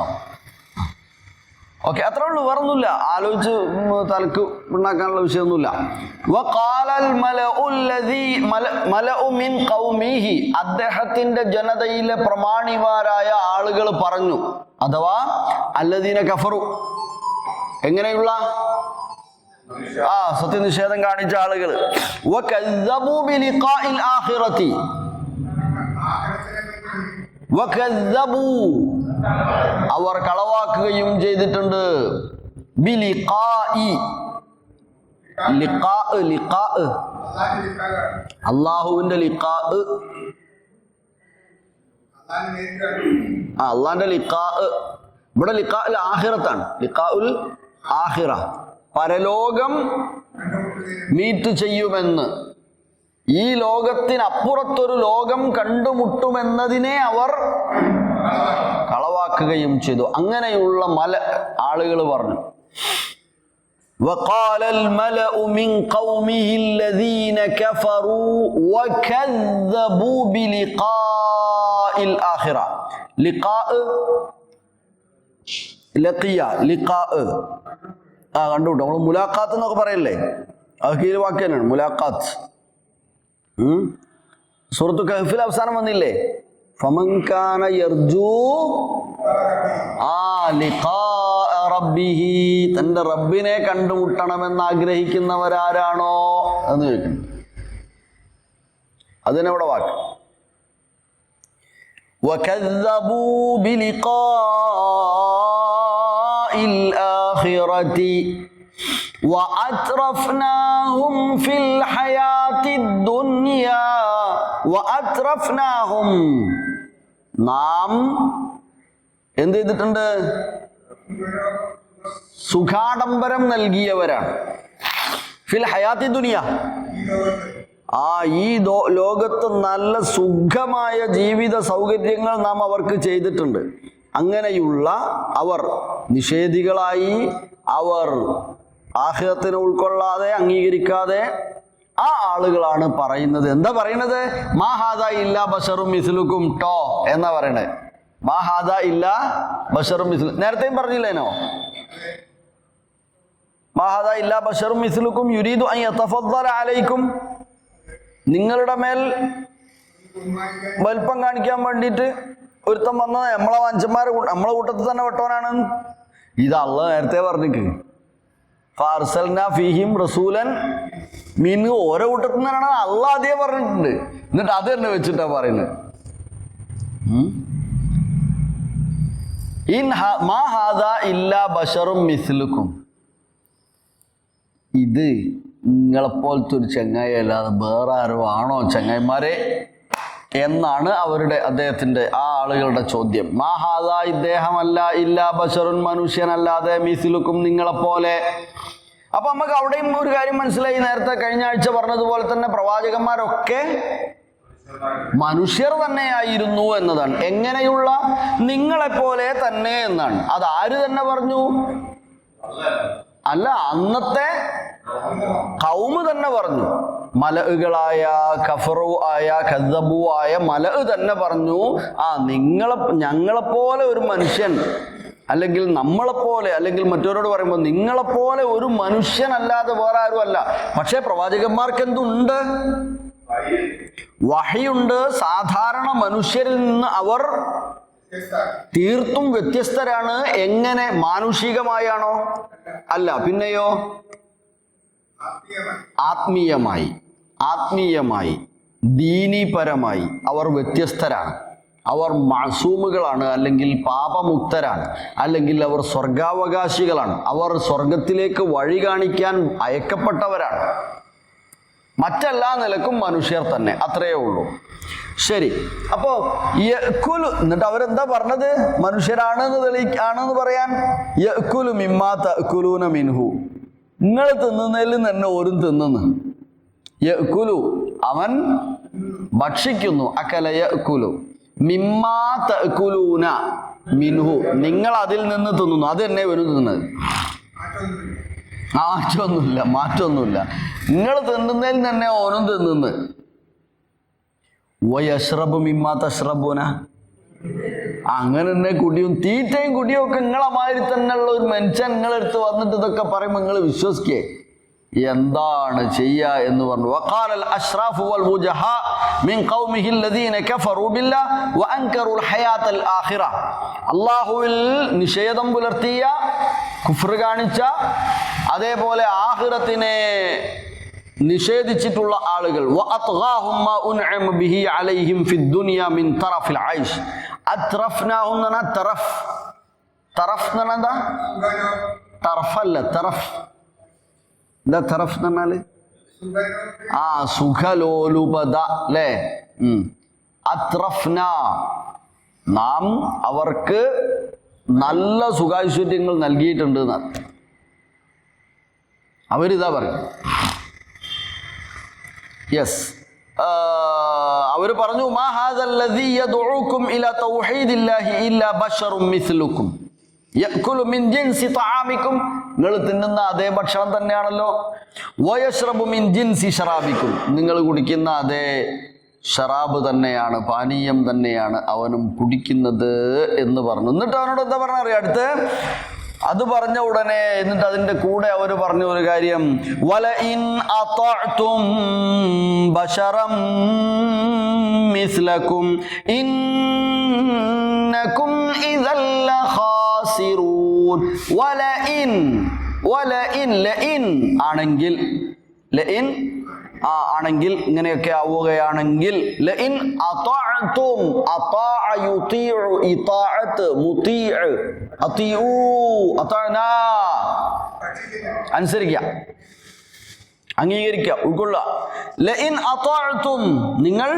ഓക്കെ, അത്രേ ഉള്ളൂ, വേറൊന്നുമില്ല. ആലോചിച്ച് തലക്ക് ഉണ്ടാക്കാനുള്ള വിഷയമൊന്നുമില്ല. വഖാലൽ മലഉ മിൻ ഖൗമിഹി, അദ്ദേഹത്തിന്റെ ജനതയിലെ പ്രമാണിമാരായ ആളുകൾ പറഞ്ഞു, അഥവാ അല്ലദീന കഫറു, എങ്ങനെയുള്ള സത്യനിഷേധം കാണിച്ച ആളുകൾ. വകദ്ദബു ബിലിഖാഇൽ ആഖിറതി, വകദ്ദബു അവർ കളവാക്കുകയും ചെയ്തിട്ടുണ്ട്. ബിലിഖാഇ, ലിഖാഅ് ലിഖാഅ് അല്ലാഹുവിന്റെ ലിഖാഅ്, അള്ളാന്റെ ലിഖാഅ്. ഇവിടെ ലിഖാഉൽ ആഖിറത്താണ്, ലിഖാഉൽ ആഖിറ, പരലോകം മീറ്റ് ചെയ്യുമെന്ന്, ഈ ലോകത്തിനപ്പുറത്തൊരു ലോകം കണ്ടുമുട്ടുമെന്നതിനെ അവർ കളവാക്കുകയും ചെയ്തു. അങ്ങനെയുള്ള ആളുകൾ പറഞ്ഞു. وقال الملأ من قومه الذين كفروا وكذبوا بلقاء الآخرة. لقاء ലഖിയ ലിഖാഅ് കണ്ടുകൂട്ടോ. നമ്മൾ മുലാഖാത്ത് എന്നൊക്കെ പറയല്ലേ, അത് കീഴ് വാക്ക് തന്നെയാണ് മുലാഖാത്ത്. സൂറത്തു കഹ്ഫിൽ അവസാനം വന്നില്ലേ, ഫമൻ കാന യർജു ലിഖാഅ റബ്ബിഹി, തന്റെ റബ്ബിനെ കണ്ടുമുട്ടണമെന്ന് ആഗ്രഹിക്കുന്നവരാരാണോ എന്ന് ചോദിക്കുന്നു. അതിനെവിടെ വാക്ക് വകദ്ദബൂ ബിലിഖാഇൽ ആഖിറതി വഅത്റഫ്നാഹും ഫിൽ ഹയാത്തിദ് ദുനിയാ വഅത്റഫ്നാഹും, നാം എന്ത് ചെയ്തിട്ടുണ്ട്, സുഖാഡംബരം നൽകിയവരാണ്. ഫിൽ ഹയാത്തി ദുനിയ, ഈ ലോകത്ത് നല്ല സുഖമായ ജീവിത സൗകര്യങ്ങൾ നാം അവർക്ക് ചെയ്തിട്ടുണ്ട്. അങ്ങനെയുള്ള അവർ നിഷേധികളായി, അവർ ആഖിറത്തിനെ ഉൾക്കൊള്ളാതെ അംഗീകരിക്കാതെ ആ ആളുകളാണ് പറയുന്നത്. എന്താ പറയുന്നത്? മാ ഹാദാ ഇല്ലാ ബശറും മിസ്ലുക്കും ടോ എന്നാ പറയണേ. മാ ഹാദാ ഇല്ലാ ബശറും മിസ്ലു, നേരത്തെയും പറഞ്ഞില്ലേനോ, മാ ഹാദാ ഇല്ലാ ബശറും മിസ്ലുക്കും യുരീദു അൻ യതഫദ്ദല അലൈക്കും, നിങ്ങളുടെ മേൽ വലിപ്പം കാണിക്കാൻ വേണ്ടിയിട്ട് ഒരുത്തം വന്നത് നമ്മളെ മനുഷ്യന്മാരെ നമ്മളെ കൂട്ടത്തിൽ തന്നെ വെട്ടവനാണ്. ഇത് അള്ളാഹ് നേരത്തെ പറഞ്ഞിക്ക്, ഫാർസൽനാ ഫീഹിം റസൂലൻ മീൻ, ഓരോ കൂട്ടത്തിൽ നിന്നാണ് അള്ളാഹ് ആദ്യം പറഞ്ഞിട്ടുണ്ട്. എന്നിട്ട് അത് തന്നെ വെച്ചിട്ടാ പറയുന്നത്. മാ ഹാദാ ഇല്ലാ ബശറും മിസ്ലുക്കും, ഇത് നിങ്ങളെപ്പോലത്തെ ഒരു ചങ്ങായി അല്ലാതെ വേറെ ആരോ ആണോ ചങ്ങായിമാരെ എന്നാണ് അദ്ദേഹത്തിന്റെ ആ ആളുകളുടെ ചോദ്യം. മാ ഹാദാ, ഇദ്ദേഹമല്ല, ഇല്ലാ ബശറുൻ, മനുഷ്യനല്ലാതെ, മിസ്ലുക്കും, നിങ്ങളെപ്പോലെ. അപ്പൊ നമുക്ക് അവിടെയും ഒരു കാര്യം മനസ്സിലായി. നേരത്തെ കഴിഞ്ഞ ആഴ്ച പറഞ്ഞതുപോലെ തന്നെ പ്രവാചകന്മാരൊക്കെ മനുഷ്യർ തന്നെയായിരുന്നു എന്നതാണ്. എങ്ങനെയുള്ള? നിങ്ങളെപ്പോലെ തന്നെ എന്നാണ്. അത് ആര് തന്നെ പറഞ്ഞു? അല്ല, അന്നത്തെ ഖൗമ് തന്നെ പറഞ്ഞു. മലകളായ കഫറു ആയ കദ്ദബു ആയ മല തന്നെ പറഞ്ഞു, ഞങ്ങളെപ്പോലെ ഒരു മനുഷ്യൻ, അല്ലെങ്കിൽ നമ്മളെപ്പോലെ, അല്ലെങ്കിൽ മറ്റവരോട് പറയുമ്പോൾ നിങ്ങളെപ്പോലെ ഒരു മനുഷ്യനല്ലാതെ വേറെ ആരും അല്ല. പക്ഷേ പ്രവാചകന്മാർക്ക് എന്തുണ്ട്? വഹിയുണ്ട്. സാധാരണ മനുഷ്യരിൽ നിന്ന് അവർ തീർത്തും വ്യത്യസ്തരാണ്. എങ്ങനെ? മാനുഷികമായാണോ? അല്ല, പിന്നെയോ ആത്മീയമായി ദീനീപരമായി അവർ വ്യത്യസ്തരാണ്. അവർ മഅസൂമുകളാണ്, അല്ലെങ്കിൽ പാപമുക്തരാണ്, അല്ലെങ്കിൽ അവർ സ്വർഗാവകാശികളാണ്. അവർ സ്വർഗത്തിലേക്ക് വഴി കാണിക്കാൻ അയക്കപ്പെട്ടവരാണ്. മറ്റെല്ലാ നിലക്കും മനുഷ്യർ തന്നെ, അത്രയേ ഉള്ളൂ. ശരി, അപ്പോ യഅ്കുലു, എന്നിട്ട് അവരെന്താ പറഞ്ഞത്? മനുഷ്യരാണെന്ന് പറയാൻ യഅ്കുലു മിമ്മാ തഅ്കുലൂന മിൻഹു, നിങ്ങൾ തിന്നുന്നതിൽ തന്നെ ഓരും തിന്നുന്നു. യഅ്കുലു, അവൻ ഭക്ഷിക്കുന്നു. അകല യഅ്കുലു മിമ്മാ തഅ്കുലൂന മിൻഹു, നിങ്ങൾ അതിൽ നിന്ന് തിന്നുന്നു. അത് തന്നെ വരും തിന്നത്. മാറ്റമൊന്നുമില്ല. നിങ്ങൾ തിന്നുന്നതിൽ തന്നെ ഓനും തിന്നുന്നു. വയശ്രബു മിമ്മാ തശ്രബൂന, അങ്ങനെ തന്നെ കുടിയും തീറ്റയും കുടിയും ഒക്കെ നിങ്ങളെ മാതിരി തന്നെയുള്ള ഒരു മനുഷ്യൻ നിങ്ങളെടുത്ത് വന്നിട്ട് ഇതൊക്കെ പറയുമ്പോൾ നിങ്ങൾ വിശ്വസിക്കേ? എന്താണ് ചെയ്യുക എന്ന് പറഞ്ഞു. വഖാലൽ അശ്റാഫു വൽ വുജഹാ മിൻ ഖൗമിഹി അല്ലദീന കഫറൂ ബില്ലാഹി വഅൻകറുൽ ഹയാത്തൽ ആഖിറ, അല്ലാഹുവിൽ നിഷേധം പുലർത്തിയ, കുഫ്ർ കാണിച്ച, അതേപോലെ ആഖിറത്തിനെ നിഷേധിച്ചിട്ടുള്ള ആളുകൾ. വഅത്ഗാഹും മാ ഉൻഅമ ബിഹി അലൈഹിം ഫിദ് ദുനിയ മിൻ തറഫിൽ ഐഷ്, അത്രഫ്നാഹും എന്ന തറഫ് എന്ന് പറഞ്ഞാ തറഫല്ല, തറഫ്. എന്താ തറഫ് എന്ന് പറഞ്ഞാല്? സുഖലോലുപത അല്ലേ? അത്രഫ്ന, നാം അവർക്ക് നല്ല സുഖാശ്വര്യങ്ങൾ നൽകിയിട്ടുണ്ട് എന്നാണ് അവരിതാ പറയും. യെസ്, അവർ പറഞ്ഞു, മാ ഹാദല്ലദീ യദ്ഉകും ഇലാ തൗഹീദില്ലാഹി ഇല്ലാ ബശറും മിസ്ലുക്കും യഅ്കുലു മിൻ ജിൻസി തആമിക്കും, നിങ്ങൾ തിന്നുന്ന അതേ ഭക്ഷണം തന്നെയാണല്ലോ. വയശ്റബു മിൻ ജിൻസി ശറാബിക്കും, നിങ്ങൾ കുടിക്കുന്ന അതേ ഷറാബ് തന്നെയാണ്, പാനീയം തന്നെയാണ് അവനും കുടിക്കുന്നത് എന്ന് പറഞ്ഞു. എന്നിട്ട് അവനോട് എന്താ പറഞ്ഞറിയാം? അടുത്ത് അത് പറഞ്ഞ ഉടനെ എന്നിട്ട് അതിൻ്റെ കൂടെ അവർ പറഞ്ഞ ഒരു കാര്യം, വല ഇൻ അതഅ്തും ബശറം മിസ്ലകും ഇന്നകും ഇദൽ ലഖാസിറൂൻ. വല ഇൻ ആണെങ്കിൽ, ലഇൻ ആണെങ്കിൽ, ഇങ്ങനെയൊക്കെ ആവുകയാണെങ്കിൽ, ലഇൻ അതഅ്തും, അതാഅ യുതീഉ, ഇതാഅത്ത് മുതീഉ, അതിഉ, അതഅനാ, അനുസരിക്കുക, അംഗീകരിക്കുക, ഉൾക്കൊള്ളുക. ലഇൻ അതഅ്തും, നിങ്ങൾ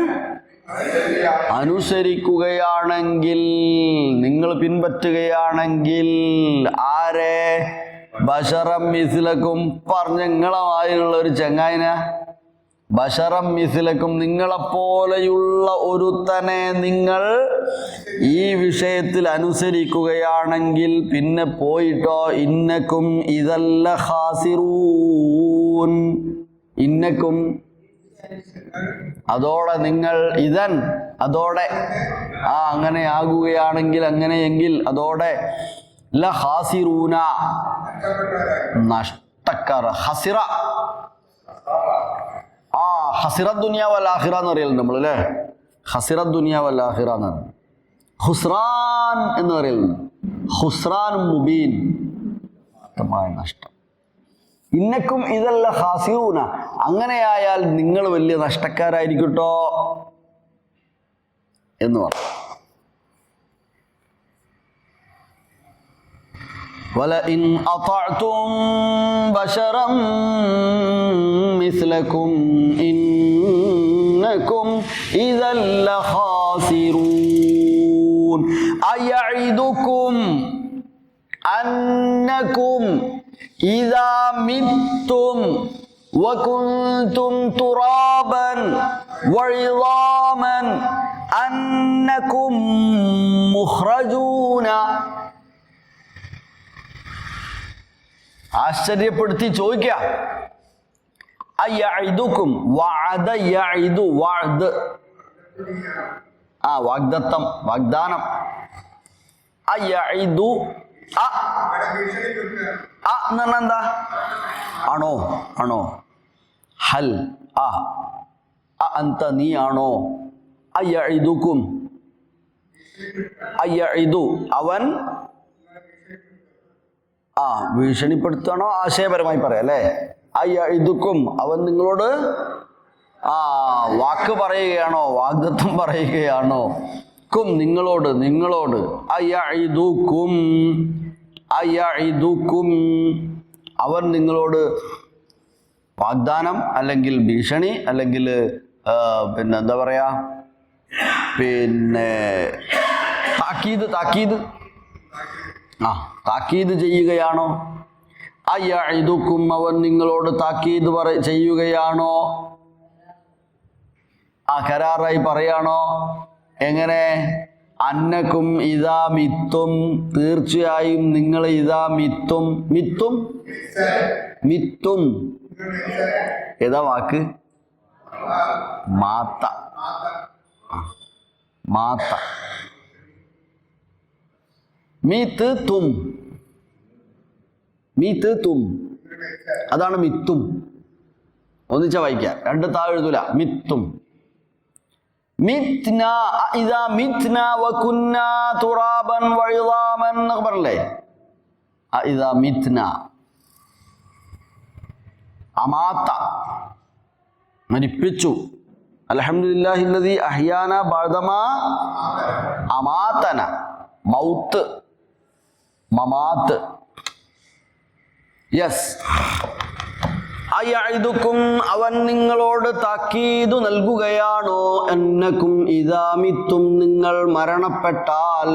അനുസരിക്കുകയാണെങ്കിൽ, നിങ്ങൾ പിൻപറ്റുകയാണെങ്കിൽ, ആരെ? ബശറം മിസ്ലക്കും, പറഞ്ഞ നിങ്ങളമായുള്ള ഒരു ചങ്ങായിന. ബശറം മിസ്ലക്കും, നിങ്ങളെപ്പോലെയുള്ള ഒരുത്തനെ നിങ്ങൾ ഈ വിഷയത്തിൽ അനുസരിക്കുകയാണെങ്കിൽ പിന്നെ പോയിട്ടോ, ഇന്നക്കും ഇദല്ല ഖാസിറൂൻ, ഇന്നക്കും, അതോടെ നിങ്ങൾ, ഇതൻ അതോടെ, അങ്ങനെ ആകുകയാണെങ്കിൽ, അങ്ങനെയെങ്കിൽ അതോടെ ലഖാസിറൂന, നഷ്ടക്കാർ. ഹസിറ, ഹസിറ ദുനിയ വൽ ആഖിറ എന്ന് പറയലുണ്ട് നമ്മൾ അല്ലേ? ഹസിറ ദുനിയ വൽ ആഖിറ എന്നാണ്. ഖുസ്റാൻ എന്ന് പറയലുണ്ട്. ഖുസ്റാൻ മുബീൻ, നഷ്ടം. ഇന്നക്കും ഇതല്ല ഖാസിറൂന, അങ്ങനെയായാൽ നിങ്ങൾ വലിയ നഷ്ടക്കാരായിരിക്കട്ടോ എന്ന് പറഞ്ഞു. വലഇൻ അതഅ്തും ബശറൻ മിസ്ലകും ഇന്നകും ഇദൽ ലഖാസിറൂൻ അയഇദുകും അന്നകും ഇദാ മിത്തും വകുൻതും തുറാബൻ വഇളാമൻ അന്നകും മുഖ്റജൂന. ആശ്ചര്യപ്പെടുത്തി ചോദിക്കുക. അയഇദുക്കും വഅദ യഇദു വഅദ്, വാഗ്ദത്തം, വാഗ്ദാനം. അയഇദു എന്ന് പറഞ്ഞാൽ എന്താ? ആണോ, ആണോ. ഹൽ അന്ത, നീ ആണോ. അയഇദുക്കും, അയഇദു അവൻ, ഭീഷണിപ്പെടുത്താണോ, ആശയപരമായി പറയാം അല്ലേ. അയഇദുക്കും അവൻ നിങ്ങളോട് വാക്ക് പറയുകയാണോ, വാഗ്ദത്തം പറയുകയാണോ. കും നിങ്ങളോട്, നിങ്ങളോട്. അയഇദുക്കും, അയഇദുക്കും അവൻ നിങ്ങളോട് വാഗ്ദാനം അല്ലെങ്കിൽ ഭീഷണി അല്ലെങ്കിൽ പിന്നെ എന്താ പറയാ, പിന്നെ താക്കീത്, താക്കീത്, താക്കീത് ചെയ്യുകയാണോ. അയഇദുക്കും അവൻ നിങ്ങളോട് താക്കീത് ചെയ്യുകയാണോ, കരാറായി പറയാണോ. എങ്ങനെ? അന്നക്കും ഇതാ മിത്തും, തീർച്ചയായും നിങ്ങൾ ഇതാ മിത്തും, മിത്തും മിത്തും ഏതാ വാക്ക്? മാത്ത, മാത്ത. മീത്ത് തും, മീത്ത് തും അതാണ് മിത്തും. ഒന്നിച്ച വായിക്കാം, രണ്ട് താഴ് എഴുതൂല. മിത്തും, മിത്ന ഇദാ മിത്ന വകുന്ന തുറാബൻ വഇദാമൻ എന്നൊക്കെ പറഞ്ഞില്ലേ. ഇദാ മിത്ന, അമാത്ത മരിപ്പിച്ചു. അൽഹംദുലില്ലാഹില്ലദീ അഹ്യാന ബഅദമാ അമാതന, മൗത്ത്, മമാത്ത്. യെസ്. അയഇദുക്കും അവൻ നിങ്ങളോട് താക്കീതു നൽകുകയാണോ. അന്നക്കും ഇദാ മിത്തും നിങ്ങൾ മരണപ്പെട്ടാൽ,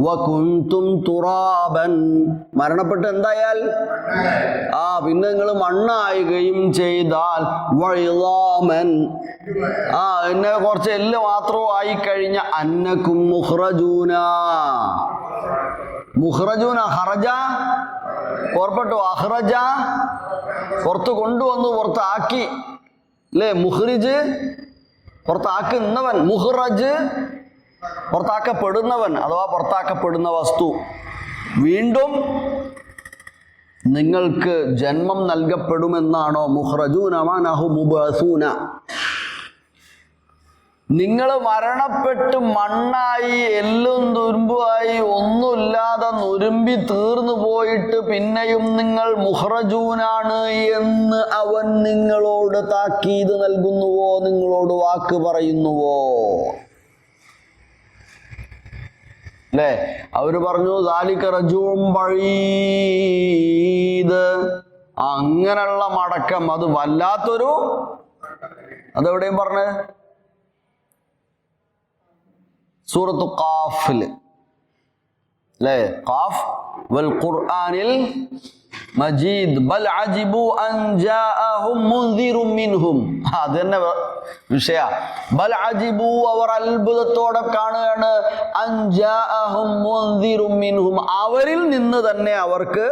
വകുന്തും തുറാബൻ മരണപ്പെട്ട് എന്തായാൽ, പിന്നെ നിങ്ങൾ മണ്ണായുകയും ചെയ്താൽ, വഇദാമൻ എന്നെ കുറച്ച് എല്ല് മാത്രവും ആയിക്കഴിഞ്ഞ, അന്നക്കും മുഖ്റജൂന, മുഖ്റജൂന ഹറജ ഓർപ്പെട്ടു, അഹ്റജ പുറത്ത് കൊണ്ടുവന്നു, പുറത്താക്കി അല്ലേ. മുഖ്രിജ് പുറത്താക്കുന്നവൻ, മുഹ്റജ് പുറത്താക്കപ്പെടുന്നവൻ അഥവാ പുറത്താക്കപ്പെടുന്ന വസ്തു. വീണ്ടും നിങ്ങൾക്ക് ജന്മം നൽകപ്പെടുമെന്നാണോ. മുഖ്റജൂന മാനഹു മുബഅസൂന, നിങ്ങൾ മരണപ്പെട്ട് മണ്ണായി എല്ലും തുരുമ്പായി ഒന്നുമില്ലാതെ നുരുമ്പി തീർന്നു പോയിട്ട് പിന്നെയും നിങ്ങൾ മുഖ്റജൂനാണ് എന്ന് അവൻ നിങ്ങളോട് താക്കീത് നൽകുന്നുവോ, നിങ്ങളോട് വാക്ക് പറയുന്നുവോ. അല്ലേ? അവര് പറഞ്ഞു ദാലിക റജൂഉൻ ബഈദ്, അങ്ങനെയുള്ള മടക്കം അത് വല്ലാത്തൊരു, അതെവിടെയും പറഞ്ഞ് സൂറത്തു ഖാഫില് അല്ലേ. ഖാഫ് വൽ ഖുർആനിൽ മജീദ് ബൽ അജിബു അൻ ജാഅഹും മുൻദിറും മിൻഹും, അത് തന്നെ വിഷയ. ബൽ അജിബു അവർ അത്ഭുതത്തോടെ കാണുകയാണ്, അൻ ജാഅഹും മുൻദിറും മിൻഹും അവരിൽ നിന്ന് തന്നെ അവർക്ക്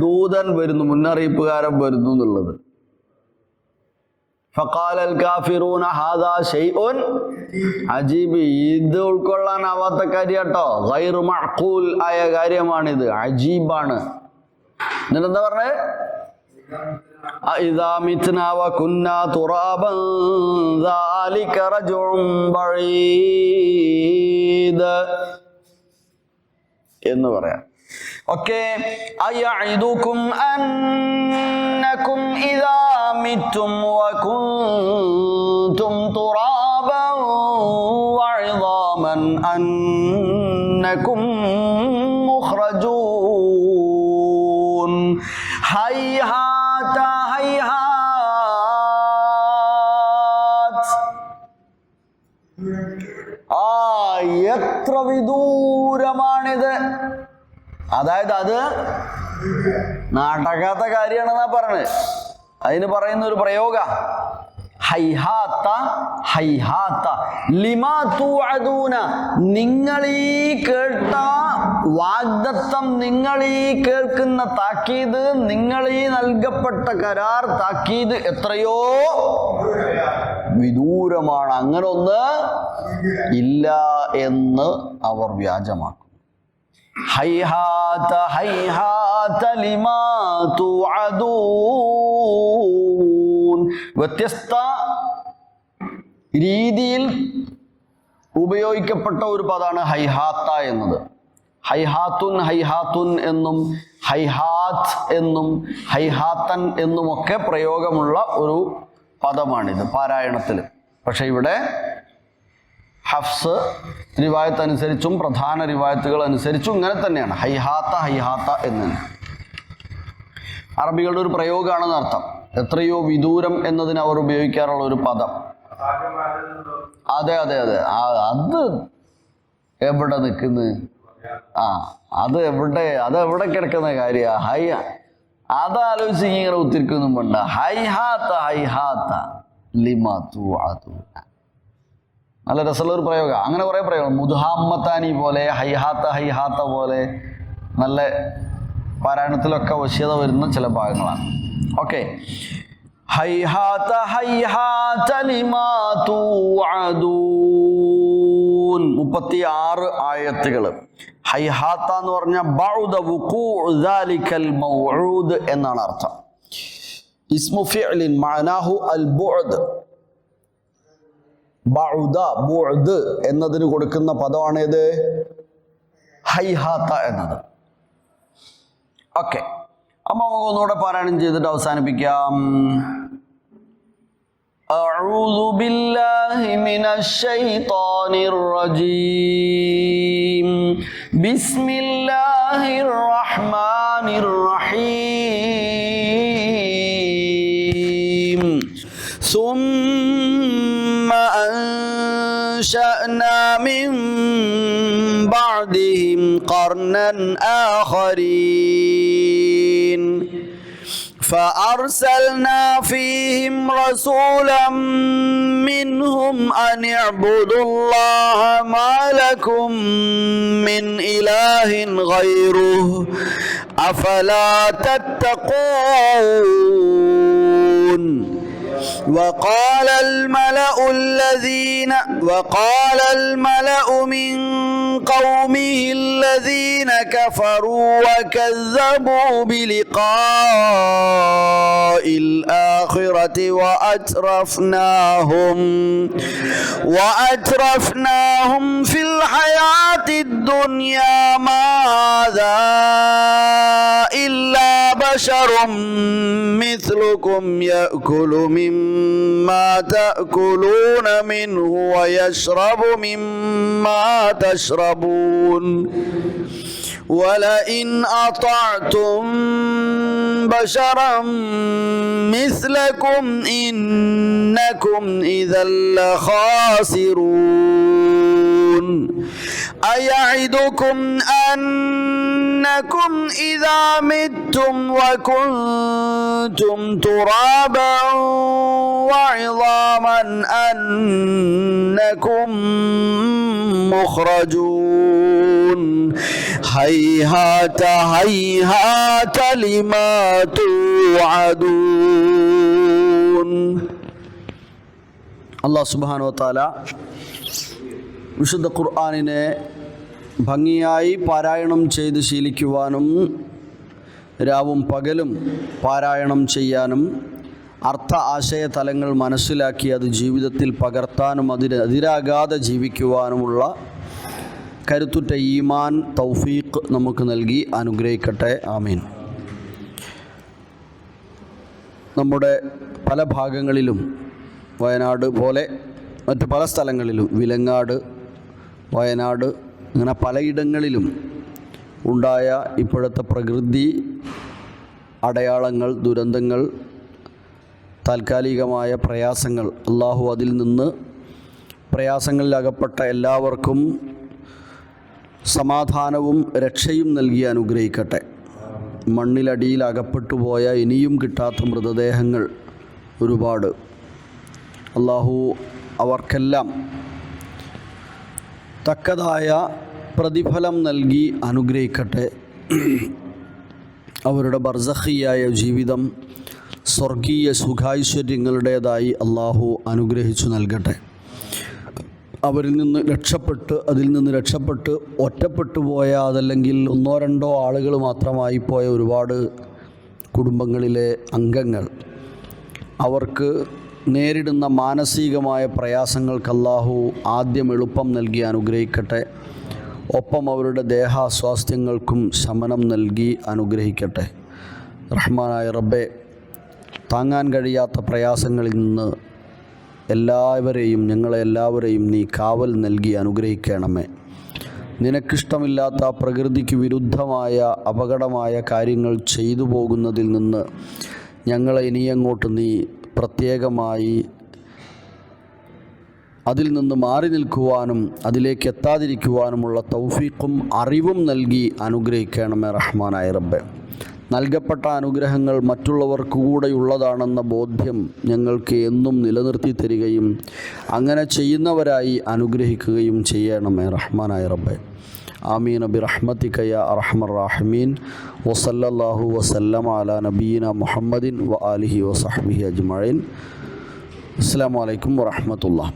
ദൂതൻ വരുന്നു, മുന്നറിയിപ്പുകാരൻ വരുന്നു എന്നുള്ളത്. ഫഖാല അൽ കാഫിറൂന ഹാദാ ശൈഉൻ അജീബ്, ഇത് ഉൾക്കൊള്ളാനാവാത്ത കാര്യട്ടോ, ഗൈറു മഅഖൂൽ ആയ കാര്യമാണിത്, അജീബാണ്. എന്നിട്ട് എന്താ പറഞ്ഞേ? ഇദാ മിത്നാ വകുന്നാ തുറാബൻ ദാലിക റജഉൻ ബഈദ് എന്ന് പറയാം. ഓക്കെ. അയഇദുക്കും അന്നകും ഇദാ മിത്തും വകുന്തും തുറാബൻ വഇദാമൻ അന്നകും മുഖ്റജൂൻ. ഹൈഹാത ഹൈഹാത്, എത്ര വിദൂരമാണിത്. അതായത് അത് നടക്കാത്ത കാര്യമാണെന്നാ പറഞ്ഞത്. അതിന് പറയുന്ന ഒരു പ്രയോഗ ഹൈഹാത്ത ഹൈഹാത്ത ലിമാ തുഅദൂന, നിങ്ങൾ ഈ കേട്ട വാഗ്ദത്തം, നിങ്ങളീ കേൾക്കുന്ന താക്കീത്, നിങ്ങളീ നൽകപ്പെട്ട കരാർ താക്കീത് എത്രയോ വിദൂരമാണ്, അങ്ങനെ ഒന്ന് ഇല്ല എന്ന് അവർ വ്യാജമാക്കും. ഹൈഹാത ഹൈഹാത ലിമാ തുഅദൂൻ. വ്യത്യസ്ത രീതിയിൽ ഉപയോഗിക്കപ്പെട്ട ഒരു പദമാണ് ഹൈഹാത്ത എന്നത്. ഹൈഹാത്തുൻ ഹൈഹാത്തുൻ എന്നും ഹൈഹാത്ത് എന്നും ഹൈഹാത്തൻ എന്നുമൊക്കെ പ്രയോഗമുള്ള ഒരു പദമാണിത് പാരായണത്തിൽ. പക്ഷെ ഇവിടെ ഹഫ്സ് റിവായത്ത് അനുസരിച്ചും പ്രധാന റിവായത്തുകൾ അനുസരിച്ചും ഇങ്ങനെ തന്നെയാണ്, ഹൈഹാത്ത ഹൈഹാത്ത എന്ന്. അറബികളുടെ ഒരു പ്രയോഗമാണെന്ന് അർത്ഥം. എത്രയോ വിദൂരം എന്നതിന് അവർ ഉപയോഗിക്കാറുള്ള ഒരു പദം. അതെ അതെ അതെ, അത് എവിടെ നിൽക്കുന്നു? അതെവിടെ കിടക്കുന്ന കാര്യ? അതാലോചിച്ച് ഇങ്ങനെ ഒത്തിരിക്കൊന്നും വേണ്ട. ഹൈഹാത്ത ഹൈഹാത്ത ലിമാ തുഅദൂൻ. നല്ല രസമുള്ള ഒരു പ്രയോഗം. അങ്ങനെ കുറേ പ്രയോഗം, മുദ്ഹാമ്മത്താനി പോലെ, ഹൈഹാത്ത ഹൈഹാത്ത പോലെ, നല്ല പാരായണത്തിലൊക്കെ വശ്യത വരുന്ന ചില ഭാഗങ്ങളാണ്. ഓക്കെ, ഹൈഹാത്ത ഹൈഹാത്ത ലിമാ തുഅദൂൻ. 36 ആയത്തുകൾ. ഹൈഹാത്ത എന്ന് പറഞ്ഞാൽ ബഅദ വുഖൂഉ ദാലികൽ മൗഊദ് എന്നാണ് അർത്ഥം. ഇസ്മു ഫിഅലിൻ മഅനാഹു അൽ ബുഅദ്. ബഅദ ബുഅദ് എന്നതിന് കൊടുക്കുന്ന പദമാണേത്? ഹൈഹാത്ത എന്നത്. ഓക്കെ, അപ്പൊ നമുക്ക് ഒന്നുകൂടെ പാരായണം ചെയ്തിട്ട് അവസാനിപ്പിക്കാം. أعوذ بالله من الشيطان الرجيم. بسم الله الرحمن الرحيم. ثم أنشأنا من بعدهم قرنا آخرين فأرسلنا فيهم رسولا منهم أن اعبدوا الله ما لكم من إله غيره أفلا تتقون. وقال الملأ من قومه الذين كفروا وكذبوا بلقاء الآخرة وأترفناهم في الحياة الدنيا ما هذا إلا بشر مثلكم يأكل مما تأكلون منه ويشرب مما تشربون ولئن أطعتم بشرا مثلكم إنكم إذا لخاسرون. أيعدكم أنكم إذا متم وكنتم ترابا وعظاما أنكم مخرجون. هيهات هيهات لما توعدون. അല്ലാഹു സുബ്ഹാനഹു വ തആല വിശുദ്ധ ഖുർആനിനെ ഭംഗിയായി പാരായണം ചെയ്ത് ശീലിക്കുവാനും രാവും പകലും പാരായണം ചെയ്യാനും അർത്ഥ ആശയ തലങ്ങൾ മനസ്സിലാക്കി അത് ജീവിതത്തിൽ പകർത്താനും അതിനെതിരാകാതെ ജീവിക്കുവാനുമുള്ള കരുത്തുറ്റ ഈമാൻ തൗഫീഖ് നമുക്ക് നൽകി അനുഗ്രഹിക്കട്ടെ. ആമീൻ. നമ്മുടെ പല ഭാഗങ്ങളിലും വയനാട് പോലെ മറ്റ് പല സ്ഥലങ്ങളിലും, വിലങ്ങാട്, വയനാട്, അങ്ങനെ പലയിടങ്ങളിലും ഉണ്ടായ ഇപ്പോഴത്തെ പ്രകൃതി അടയാളങ്ങൾ, ദുരന്തങ്ങൾ, താൽക്കാലികമായ പ്രയാസങ്ങൾ, അള്ളാഹു അതിൽ നിന്ന് പ്രയാസങ്ങളിലകപ്പെട്ട എല്ലാവർക്കും സമാധാനവും രക്ഷയും നൽകി അനുഗ്രഹിക്കട്ടെ. മണ്ണിലടിയിൽ അകപ്പെട്ടുപോയ ഇനിയും കിട്ടാത്ത മൃതദേഹങ്ങൾ ഒരുപാട്. അള്ളാഹു അവർക്കെല്ലാം തക്കതായ പ്രതിഫലം നൽകി അനുഗ്രഹിക്കട്ടെ. അവരുടെ ബർസഖിയായ ജീവിതം സ്വർഗീയ സുഖാഐശ്വര്യങ്ങളുടേതായി അള്ളാഹു അനുഗ്രഹിച്ചു നൽകട്ടെ. അതിൽ നിന്ന് രക്ഷപ്പെട്ട് ഒറ്റപ്പെട്ടു പോയ, അതല്ലെങ്കിൽ ഒന്നോ രണ്ടോ ആളുകൾ മാത്രമായി പോയ ഒരുപാട് കുടുംബങ്ങളിലെ അംഗങ്ങൾ, അവർക്ക് നേരിടുന്ന മാനസികമായ പ്രയാസങ്ങൾക്ക് അല്ലാഹു ആദ്യം എളുപ്പം നൽകി അനുഗ്രഹിക്കട്ടെ. ഒപ്പം അവരുടെ ദേഹാസ്വാസ്ഥ്യങ്ങൾക്കും ശമനം നൽകി അനുഗ്രഹിക്കട്ടെ. റഹ്മാനായ റബ്ബേ, താങ്ങാൻ കഴിയാത്ത പ്രയാസങ്ങളിൽ നിന്ന് ഞങ്ങളെല്ലാവരെയും നീ കാവൽ നൽകി അനുഗ്രഹിക്കണമേ. നിനക്കിഷ്ടമില്ലാത്ത പ്രകൃതിക്ക് വിരുദ്ധമായ അപകടമായ കാര്യങ്ങൾ ചെയ്തു പോകുന്നതിൽ നിന്ന് ഞങ്ങളെ ഇനിയങ്ങോട്ട് നീ പ്രത്യേകമായി അതിൽ നിന്ന് മാറി നിൽക്കുവാനും അതിലേക്ക് എത്താതിരിക്കുവാനുമുള്ള തൗഫീഖും അറിവും നൽകി അനുഗ്രഹിക്കണമേ റഹ്മാനായ റബ്ബേ. നൽകപ്പെട്ട അനുഗ്രഹങ്ങൾ മറ്റുള്ളവർക്ക് കൂടെയുള്ളതാണെന്ന ബോധ്യം ഞങ്ങൾക്ക് എന്നും നിലനിർത്തി തരികയും അങ്ങനെ ചെയ്യുന്നവരായി അനുഗ്രഹിക്കുകയും ചെയ്യണമേ റഹ്മാനായ റബ്ബേ. ആമീൻ ബിറഹ്മതിക യാ അർഹമർ റാഹിമീൻ. വസല്ലല്ലാഹു വസല്ലമ അലാ നബിയിന മുഹമ്മദിൻ വ ആലിഹി വസഹ്ബിഹി അജ്മഈൻ. അസ്സലാമു അലൈക്കും വറഹ്മത്തുള്ളാഹി.